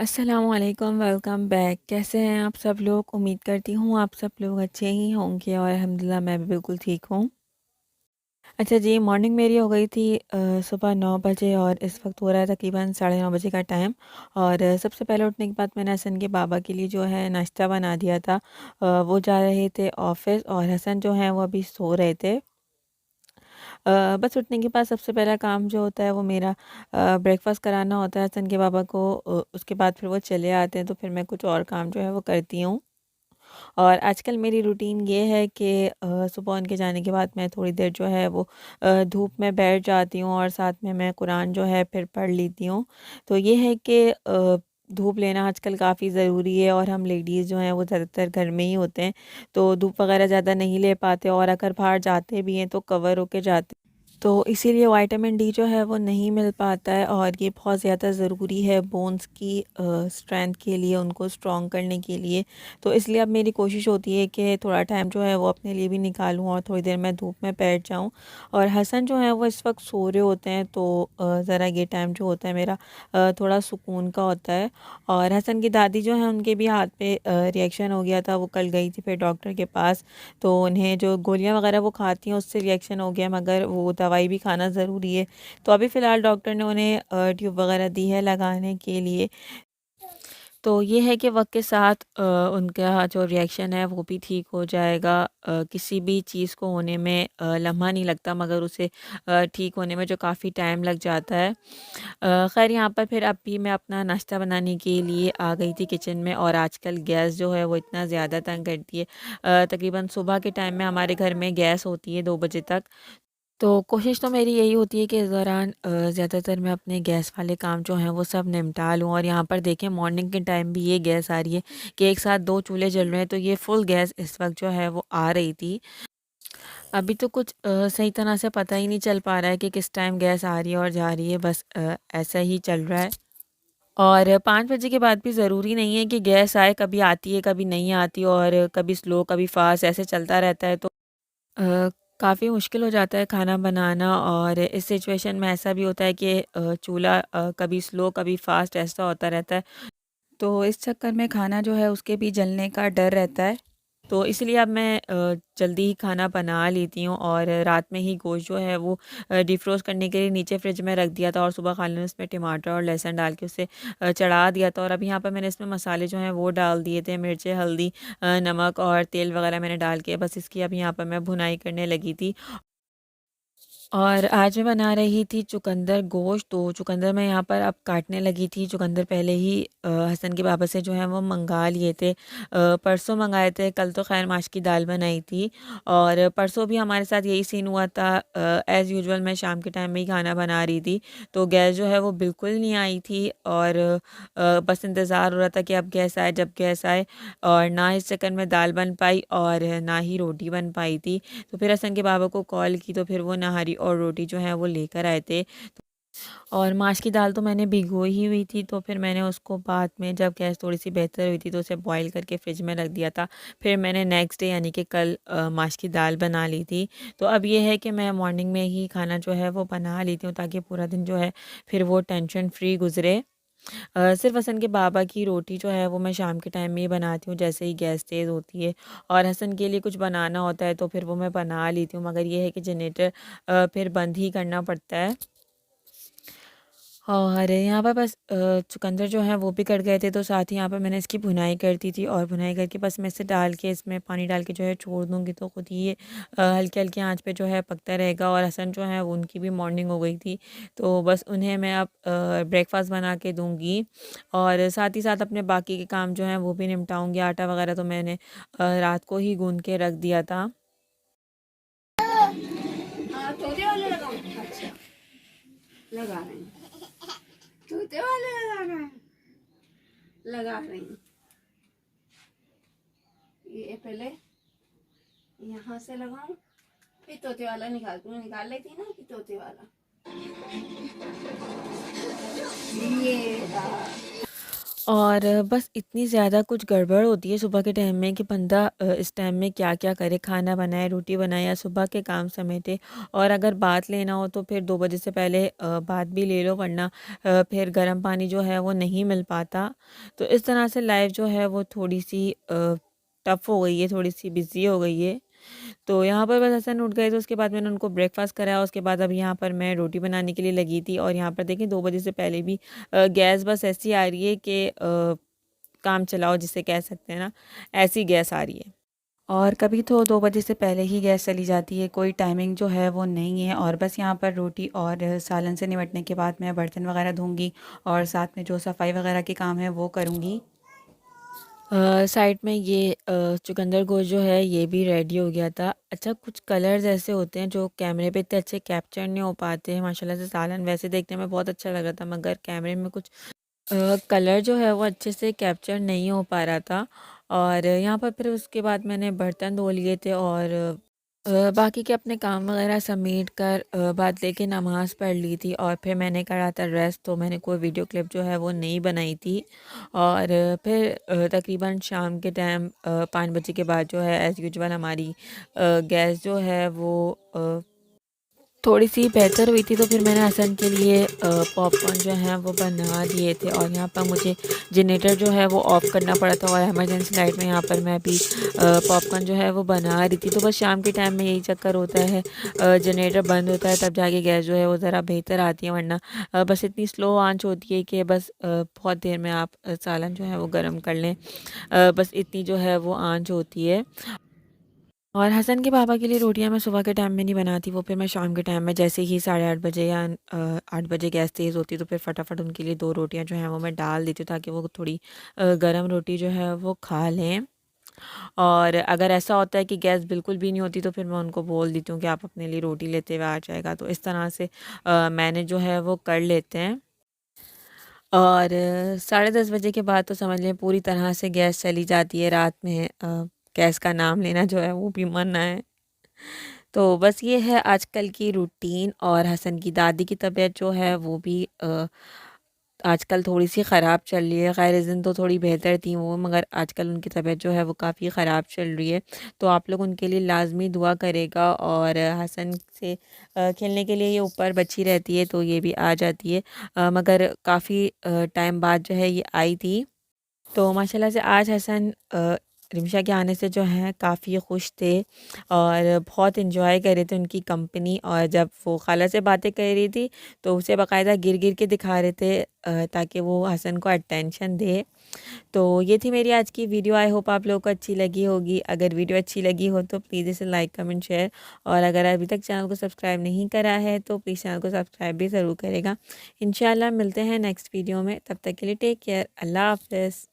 अस्सलामुअलैकुम, welcome back. कैसे हैं आप सब लोग? उम्मीद करती हूँ आप सब लोग अच्छे ही होंगे और अल्हम्दुलिल्लाह मैं भी बिल्कुल ठीक हूँ। अच्छा जी, मॉर्निंग मेरी हो गई थी सुबह 9 बजे और इस वक्त हो रहा है तकरीबन साढ़े 9 बजे का टाइम। और सबसे पहले उठने के बाद मैंने हसन के बाबा के लिए जो है नाश्ता बना दिया था। वो जा रहे थे ऑफ़िस और हसन जो हैं वो अभी सो रहे थे। बस उठने के बाद सबसे पहला काम जो होता है वो मेरा ब्रेकफ़ास्ट कराना होता है हसन के बाबा को। उसके बाद फिर वो चले आते हैं तो फिर मैं कुछ और काम जो है वो करती हूँ। और आजकल मेरी रूटीन ये है कि सुबह उनके जाने के बाद मैं थोड़ी देर जो है वो धूप में बैठ जाती हूँ और साथ में मैं कुरान जो है फिर पढ़ लेती हूँ। तो ये है कि धूप लेना आजकल काफ़ी ज़रूरी है और हम लेडीज़ जो हैं वो ज़्यादातर घर में ही होते हैं, तो धूप वगैरह ज़्यादा नहीं ले पाते और अगर बाहर जाते भी हैं तो कवर होके जाते। तो इसीलिए विटामिन डी जो है वो नहीं मिल पाता है और ये बहुत ज़्यादा ज़रूरी है बोन्स की स्ट्रेंथ के लिए, उनको स्ट्रॉन्ग करने के लिए। तो इसलिए अब मेरी कोशिश होती है कि थोड़ा टाइम जो है वो अपने लिए भी निकालूँ और थोड़ी देर मैं धूप में बैठ जाऊँ। और हसन जो है वो इस वक्त सो रहे होते हैं तो ज़रा ये टाइम जो होता है मेरा थोड़ा सुकून का होता है। और हसन की दादी जो है उनके भी हाथ पे रिएक्शन हो गया था, वो कल गई थी फिर डॉक्टर के पास। तो उन्हें जो गोलियाँ वगैरह वो खाती हैं उससे रिएक्शन हो गया, मगर वो दवाई भी खाना ज़रूरी है। तो अभी फ़िलहाल डॉक्टर ने उन्हें ट्यूब वगैरह दी है लगाने के लिए। तो ये है कि वक़्त के साथ उनका जो रिएक्शन है वो भी ठीक हो जाएगा। किसी भी चीज़ को होने में लम्हा नहीं लगता, मगर उसे ठीक होने में जो काफ़ी टाइम लग जाता है। ख़ैर यहाँ पर फिर अब भी मैं अपना नाश्ता बनाने के लिए आ गई थी किचन में। और आजकल गैस जो है वो इतना ज़्यादा तंग करती है। तकरीबन सुबह के टाइम में हमारे घर में गैस होती है 2 बजे तक। तो कोशिश तो मेरी यही होती है कि इस दौरान ज़्यादातर मैं अपने गैस वाले काम जो हैं वो सब निपटा लूँ। और यहाँ पर देखें मॉर्निंग के टाइम भी ये गैस आ रही है कि एक साथ 2 चूल्हे जल रहे हैं, तो ये फुल गैस इस वक्त जो है वो आ रही थी। अभी तो कुछ सही तरह से पता ही नहीं चल पा रहा है कि किस टाइम गैस आ रही है और जा रही है, बस ऐसा ही चल रहा है। और 5 बजे के बाद भी ज़रूरी नहीं है कि गैस आए, कभी आती है कभी नहीं आती और कभी स्लो कभी फास्ट ऐसे चलता रहता है। तो काफ़ी मुश्किल हो जाता है खाना बनाना। और इस सिचुएशन में ऐसा भी होता है कि चूल्हा कभी स्लो कभी फास्ट ऐसा होता रहता है। तो इस चक्कर में खाना जो है उसके भी जलने का डर रहता है। तो इसलिए अब मैं जल्दी ही खाना बना लेती हूँ। और रात में ही गोश्त जो है वो डिफ्रोस्ट करने के लिए नीचे फ्रिज में रख दिया था और सुबह खाने में उसमें टमाटर और लहसुन डाल के उसे चढ़ा दिया था। और अभी यहाँ पर मैंने इसमें मसाले जो हैं वो डाल दिए थे, मिर्चें, हल्दी, नमक और तेल वगैरह मैंने डाल के बस इसकी अभी यहाँ पर मैं भुनाई करने लगी थी। और आज मैं बना रही थी चुकंदर गोश्त। तो चुकंदर मैं यहाँ पर अब काटने लगी थी। चुकंदर पहले ही हसन के बाबा से जो है वो मंगा लिए थे। परसों मंगाए थे, कल तो खैर माश की दाल बनाई थी। और परसों भी हमारे साथ यही सीन हुआ था। एज़ यूजुअल मैं शाम के टाइम में ही खाना बना रही थी, तो गैस जो है वो बिल्कुल नहीं आई थी। और बस इंतज़ार हो रहा था कि अब गैस आए, जब गैस आए। और ना इस चक्कर में दाल बन पाई और ना ही रोटी बन पाई थी। तो फिर हसन के बाबा को कॉल की तो फिर वो नहारी और रोटी जो है वो लेकर आए थे। और माश की दाल तो मैंने भिगोई ही हुई थी, तो फिर मैंने उसको बाद में जब गैस थोड़ी सी बेहतर हुई थी तो उसे बॉईल करके फ्रिज में रख दिया था। फिर मैंने नेक्स्ट डे यानी कि कल माश की दाल बना ली थी। तो अब ये है कि मैं मॉर्निंग में ही खाना जो है वो बना लेती हूँ ताकि पूरा दिन जो है फिर वो टेंशन फ्री गुजरे। सिर्फ़ हसन के बाबा की रोटी जो है वो मैं शाम के टाइम में ही बनाती हूँ जैसे ही गैस तेज़ होती है। और हसन के लिए कुछ बनाना होता है तो फिर वो मैं बना लेती हूँ, मगर ये है कि जनरेटर फिर बंद ही करना पड़ता है। और यहाँ पर बस चुकंदर जो है वो भी कट गए थे, तो साथ ही यहाँ पर मैंने इसकी भुनाई कर दी थी। और भुनाई करके बस मैं इसे डाल के इसमें पानी डाल के जो है छोड़ दूँगी तो खुद ही ये हल्की हल्की आंच पे जो है पकता रहेगा। और हसन जो है वो उनकी भी मॉर्निंग हो गई थी, तो बस उन्हें मैं अब ब्रेकफास्ट बना के दूँगी। और साथ ही साथ अपने बाकी के काम जो हैं वो भी निपटाऊँगी। आटा वगैरह तो मैंने रात को ही गूँध के रख दिया था। हाँ तोते वाले लगाओ। अच्छा लगा रहे हैं, तोते वाले लगा रहे हैं, लगा रही हूँ। ये पहले यहाँ से लगाऊं, फिर तोते वाला निकाल दूँ। निकाल लेती ना कि तोते वाला ये रहा। और बस इतनी ज़्यादा कुछ गड़बड़ होती है सुबह के टाइम में कि बंदा इस टाइम में क्या-क्या करे, खाना बनाए, रोटी बनाए या सुबह के काम समेटे। और अगर बात लेना हो तो फिर 2 बजे से पहले बात भी ले लो, वरना फिर गर्म पानी जो है वो नहीं मिल पाता। तो इस तरह से लाइफ़ जो है वो थोड़ी-सी टफ़ हो गई है, थोड़ी-सी बिज़ी हो गई है। तो यहाँ पर बस हसन उठ गए, तो उसके बाद मैंने उनको ब्रेकफ़ास्ट कराया। उसके बाद अब यहाँ पर मैं रोटी बनाने के लिए लगी थी और यहाँ पर देखिए 2 बजे से पहले भी गैस बस ऐसी आ रही है कि काम चलाओ जिसे कह सकते हैं ना, ऐसी गैस आ रही है। और कभी तो 2 बजे से पहले ही गैस चली जाती है, कोई टाइमिंग जो है वो नहीं है। और बस यहाँ पर रोटी और सालन से निपटने के बाद मैं बर्तन वगैरह धोंगी और साथ में जो सफाई वगैरह के काम है वो करूँगी। साइड में ये चुकंदर गोश्त जो है ये भी रेडी हो गया था। अच्छा, कुछ कलर्स ऐसे होते हैं जो कैमरे पे इतने अच्छे कैप्चर नहीं हो पाते हैं। माशाल्लाह से सालन वैसे देखने में बहुत अच्छा लग रहा था, मगर कैमरे में कुछ कलर जो है वो अच्छे से कैप्चर नहीं हो पा रहा था। और यहाँ पर फिर उसके बाद मैंने बर्तन धो लिए थे और बाकी के अपने काम वगैरह समेट कर बाद लेके नमाज़ पढ़ ली थी और फिर मैंने करा था रेस्ट। तो मैंने कोई वीडियो क्लिप जो है वो नहीं बनाई थी। और फिर तकरीबन शाम के टाइम 5 बजे के बाद जो है एज़ यूजुअल हमारी गैस जो है वो थोड़ी-सी बेहतर हुई थी। तो फिर मैंने हसन के लिए पॉपकॉर्न जो हैं वो बना दिए थे और यहाँ पर मुझे जनरेटर जो है वो ऑफ़ करना पड़ा था और इमरजेंसी लाइट में यहाँ पर मैं अभी पॉपकॉर्न जो है वो बना रही थी। तो बस शाम के टाइम में यही चक्कर होता है, जनरेटर बंद होता है तब जाके गैस जो है वो ज़रा बेहतर आती है, वरना बस इतनी स्लो आँच होती है कि बस बहुत देर में आप सालन जो है वो गर्म कर लें। बस इतनी जो है वो आँच होती है। और हसन के पापा के लिए रोटियां मैं सुबह के टाइम में नहीं बनाती, वो फिर मैं शाम के टाइम में जैसे ही 8:30 बजे या 8 बजे गैस तेज़ होती तो फिर फटाफट उनके लिए 2 रोटियां जो हैं वो मैं डाल देती हूँ ताकि वो थोड़ी गर्म रोटी जो है वो खा लें। और अगर ऐसा होता है कि गैस बिल्कुल भी नहीं होती तो फिर मैं उनको बोल देती हूँ कि आप अपने लिए रोटी लेते हुए आ जाएगा। तो इस तरह से मैंने जो है वो कर लेते हैं। और 10:30 बजे के बाद तो समझ लें पूरी तरह से गैस चली जाती है। रात में गैस का नाम लेना जो है वो भी मना है। तो बस ये है आजकल की रूटीन। और हसन की दादी की तबीयत जो है वो भी आजकल थोड़ी-सी ख़राब चल रही है। ख़ैर इस दिन तो थोड़ी बेहतर थी वो, मगर आजकल उनकी तबीयत जो है वो काफ़ी ख़राब चल रही है। तो आप लोग उनके लिए लाज़मी दुआ करेगा। और हसन से खेलने के लिए ये ऊपर बच्ची रहती है तो ये भी आ जाती है। मगर काफ़ी टाइम बाद जो है ये आई थी। तो माशाल्लाह से आज हसन रिमशा के आने से जो है काफ़ी खुश थे और बहुत इन्जॉय कर रहे थे उनकी कंपनी। और जब वो खाला से बातें कर रही थी तो उसे बाकायदा गिर गिर के दिखा रहे थे ताकि वो हसन को अटेंशन दे। तो ये थी मेरी आज की वीडियो। आई होप आप लोगों को अच्छी लगी होगी। अगर वीडियो अच्छी लगी हो तो प्लीज़ इसे लाइक कमेंट शेयर, और अगर अभी तक चैनल को सब्सक्राइब नहीं करा है तो प्लीज़ चैनल को सब्सक्राइब भी ज़रूर करेगा। इंशाल्लाह मिलते हैं नेक्स्ट वीडियो में, तब तक के लिए टेक केयर, अल्लाह हाफ़िज़।